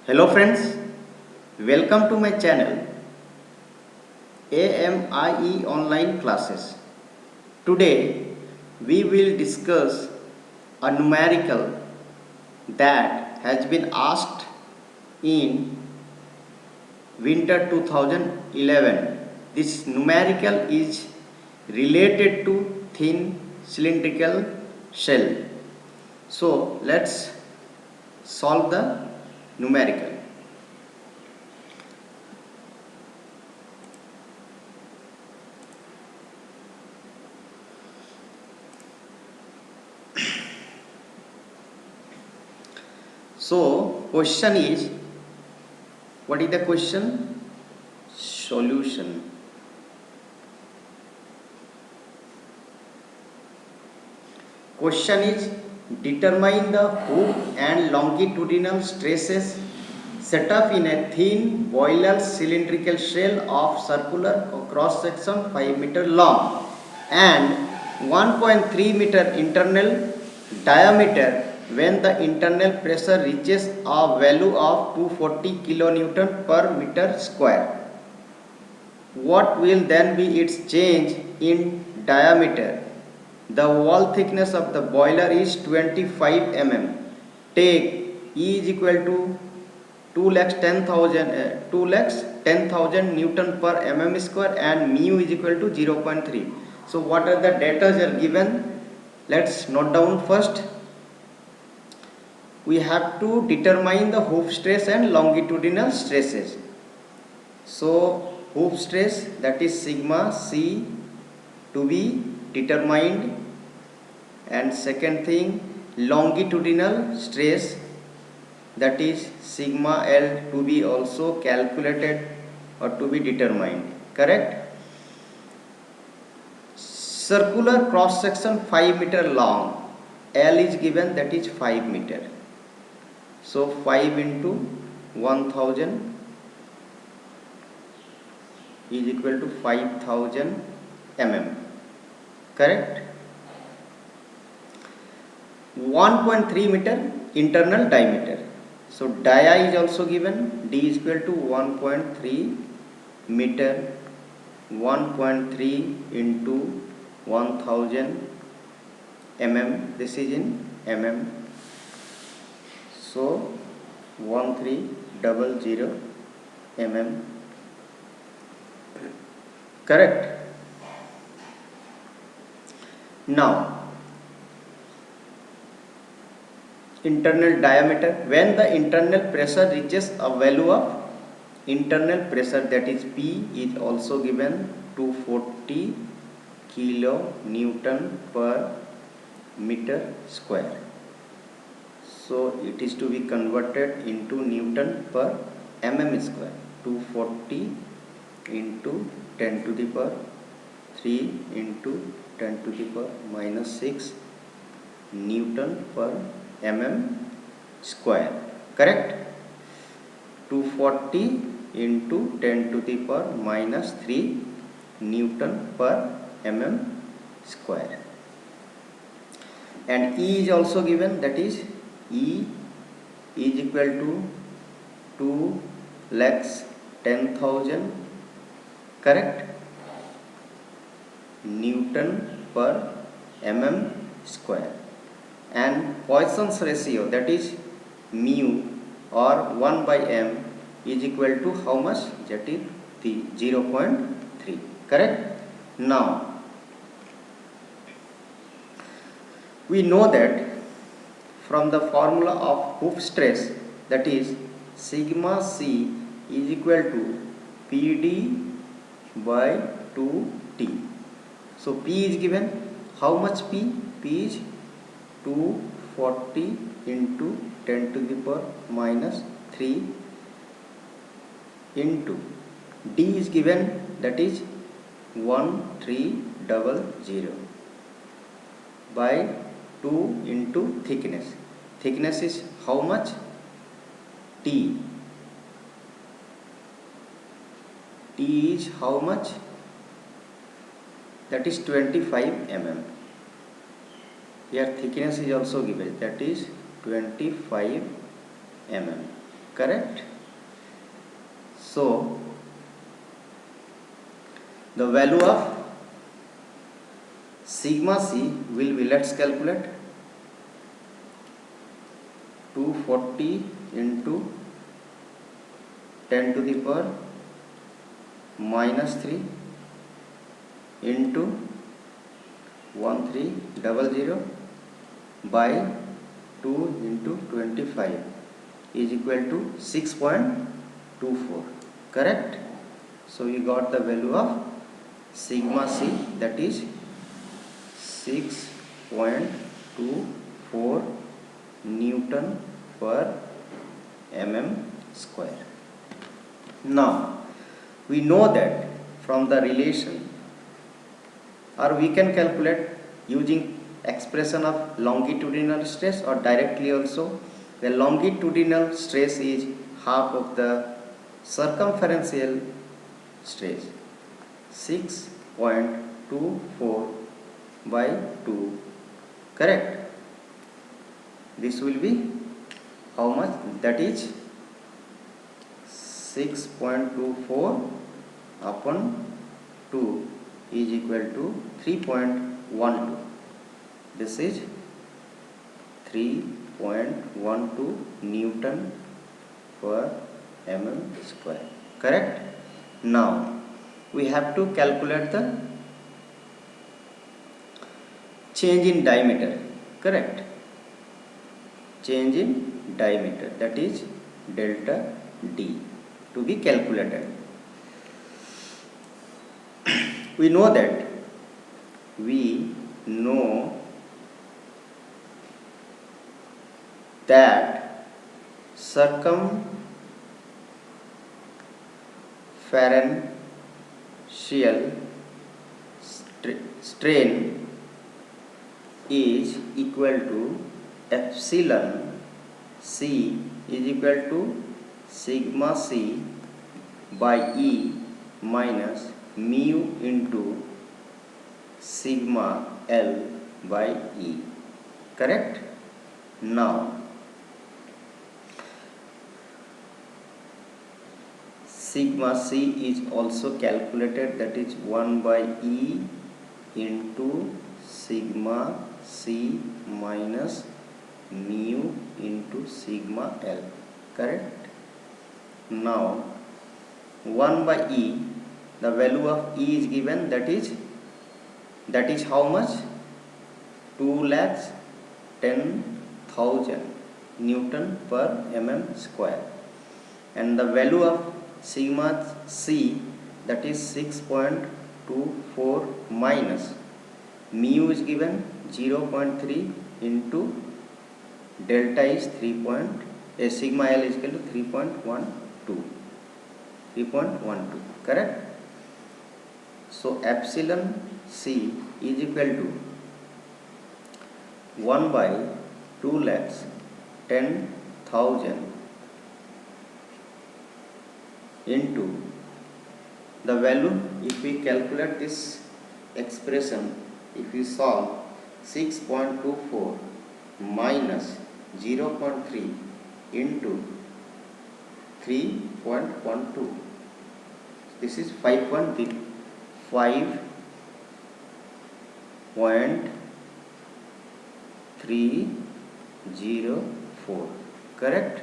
Hello friends, welcome to my channel AMIE online classes. Today we will discuss a numerical that has been asked in winter 2011. This numerical is related to thin cylindrical shell. So let's solve the numerical. So question is, what is the question? Solution. Question is, determine the hoop and longitudinal stresses set up in a thin boiler cylindrical shell of circular cross section 5 meter long and 1.3 meter internal diameter when the internal pressure reaches a value of 240 kilonewton per meter square. What will then be its change in diameter? The wall thickness of the boiler is 25 mm. Take E is equal to 2,10,000 Newton per mm square and mu is equal to 0.3. So what are the data are given? Let's note down first. We have to determine the hoop stress and longitudinal stresses. So hoop stress, that is sigma C, to be determined, and second thing, longitudinal stress, that is sigma L, to be also calculated or to be determined. Correct? Circular cross section 5 meter long, L is given, that is 5 meter. So 5 into 1000 is equal to 5000 mm. Correct? 1.3 meter internal diameter. So dia is also given, D is equal to 1.3 meter, 1.3 into 1000 mm, this is in mm. So 1300 mm. Correct? Now internal diameter, when the internal pressure reaches a value of internal pressure, that is P, is also given 240 kilo Newton per meter square. So it is to be converted into Newton per mm square. 240 into 10 to the power 3 into 10 to the power minus 6 Newton per mm square. Correct? 240 into 10 to the power minus 3 Newton per mm square. And E is also given, that is E is equal to 2,10,000, correct, Newton per mm square. And Poisson's ratio, that is mu or 1 by m, is equal to how much? That is the 0.3. Correct? Now we know that from the formula of hoop stress, that is sigma C is equal to PD by 2T. So P is given, how much P? P is 240 into 10 to the power minus 3 into D is given, that is 1300 by 2 into thickness. Thickness is how much? T. T is how much? That is 25 mm. Here thickness is also given, that is 25 mm. correct? So the value of sigma c will be, let's calculate, 240 into 10 to the power minus 3 into 1300 by 2 into 25 is equal to 6.24, correct? So you got the value of sigma c, that is 6.24 Newton per mm square. Now we know that from the relation, or we can calculate using expression of longitudinal stress, or directly also. The longitudinal stress is half of the circumferential stress, 6.24 by 2, correct? This will be how much? That is 6.24 upon 2 is equal to 3.12. This is 3.12 Newton per mm square, correct? Now we have to calculate the change in diameter, correct? Change in diameter, that is delta D, to be calculated. We know that circumferential strain is equal to epsilon c is equal to sigma c by E minus mu into sigma L by E, correct? Now sigma c is also calculated, that is 1 by E into sigma c minus mu into sigma L, correct? Now 1 by E, the value of E is given, that is how much? 2,10,000 Newton per mm square, and the value of sigma c, that is 6.24 minus mu is given 0.3 into delta is 3. Sigma L is equal to 3.12, correct? So epsilon c is equal to 1 by 2,10,000 into the value. If we calculate this expression, if we solve 6.24 minus 0.3 into 3.12, this is 5.304, correct?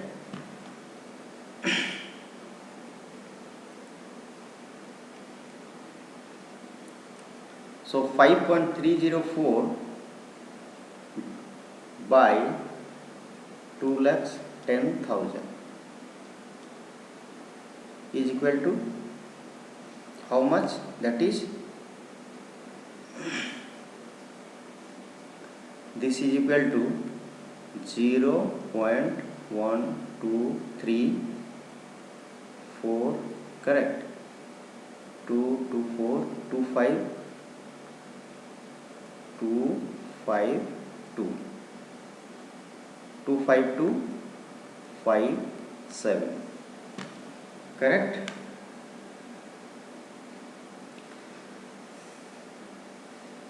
So 5.304 by 2,10,000 is equal to how much? That is, this is equal to 0.1234, correct? 22425 25257, correct?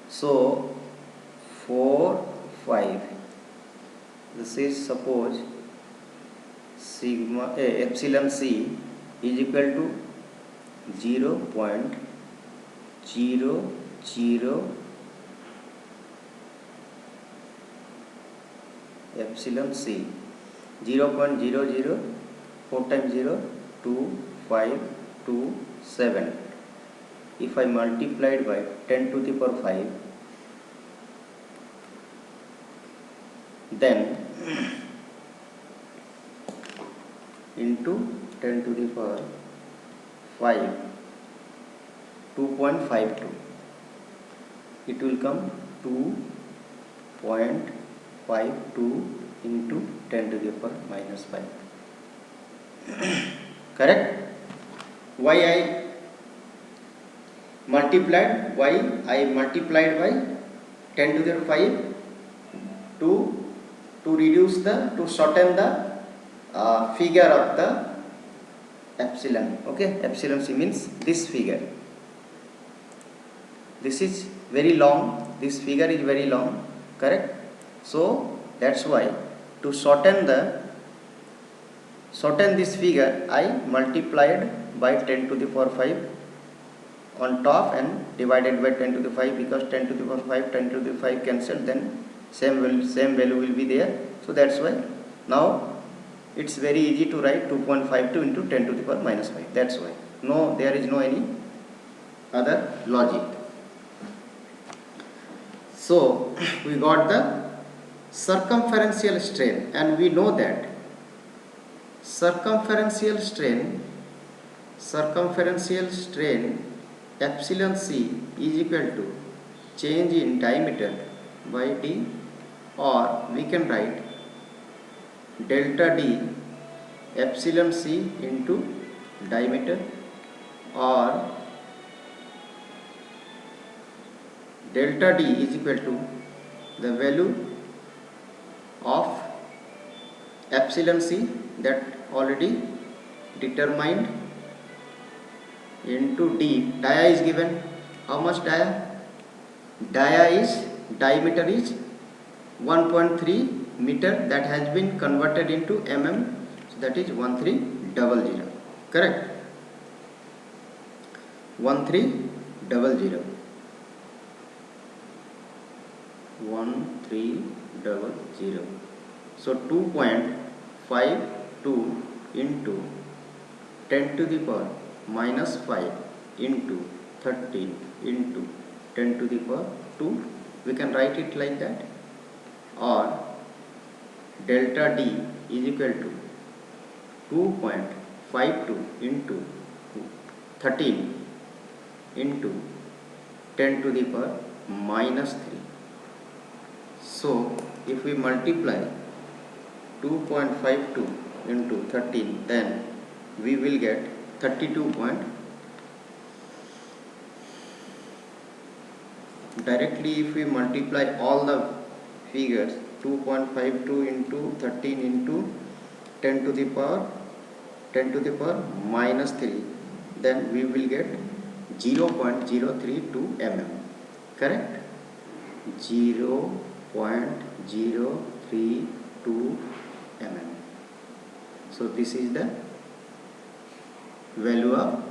So 4, 5, this is suppose sigma epsilon c is equal to 0.00 epsilon c 0.00 4 times 0 2527. If I multiplied by 10 to the power 5, then into 10 to the power 5 2.52, it will come 2.52 into 10 to the power minus 5. Correct? Why I multiplied by 10 to the power 5 to reduce to shorten the figure of the epsilon. Okay, epsilon c means this figure. This is very long, this figure is very long, correct? So that's why to shorten this figure, I multiplied by 10 to the power 5 on top and divided by 10 to the 5, because 10 to the power 5, 10 to the 5 cancelled, then same value will be there. So that's why now it's very easy to write 2.52 into 10 to the power minus 5. That's why there is no any other logic. So we got the circumferential strain, and we know that circumferential strain epsilon c is equal to change in diameter by d, or we can write delta d epsilon c into diameter, or delta d is equal to the value of epsilon c that already determined into d. Dia is given. How much dia? Diameter is 1.3 meter, that has been converted into mm, so that is 1300. Correct? 1300. 1300. So 2.52 into 10 to the power minus 5 into 13 into 10 to the power 2, we can write it like that, or delta d is equal to 2.52 into 13 into 10 to the power minus 3. So if we multiply 2.52 into 13, then we will get 32 point. Directly if we multiply all the figures, 2.52 into 13 into 10 to the power minus 3, then we will get 0.032 mm. Correct? 0.032 mm. So this is the value of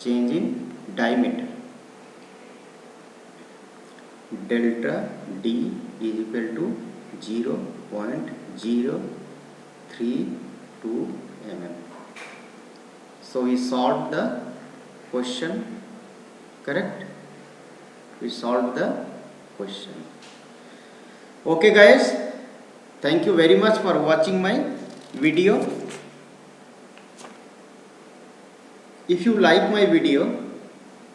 change in diameter. Delta d is equal to 0.032 mm. So we solved the question. Correct? We solved the question. Okay guys, thank you very much for watching my video. If you like my video,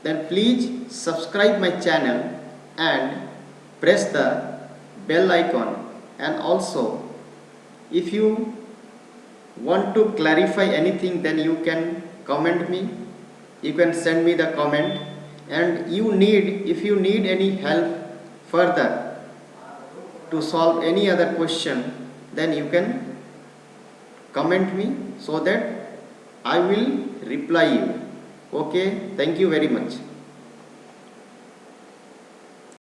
then please subscribe my channel and press the bell icon. And also, if you want to clarify anything, then you can comment me, you can send me the comment. And if you need any help further to solve any other question, then you can comment me, so that I will reply you. Okay, thank you very much.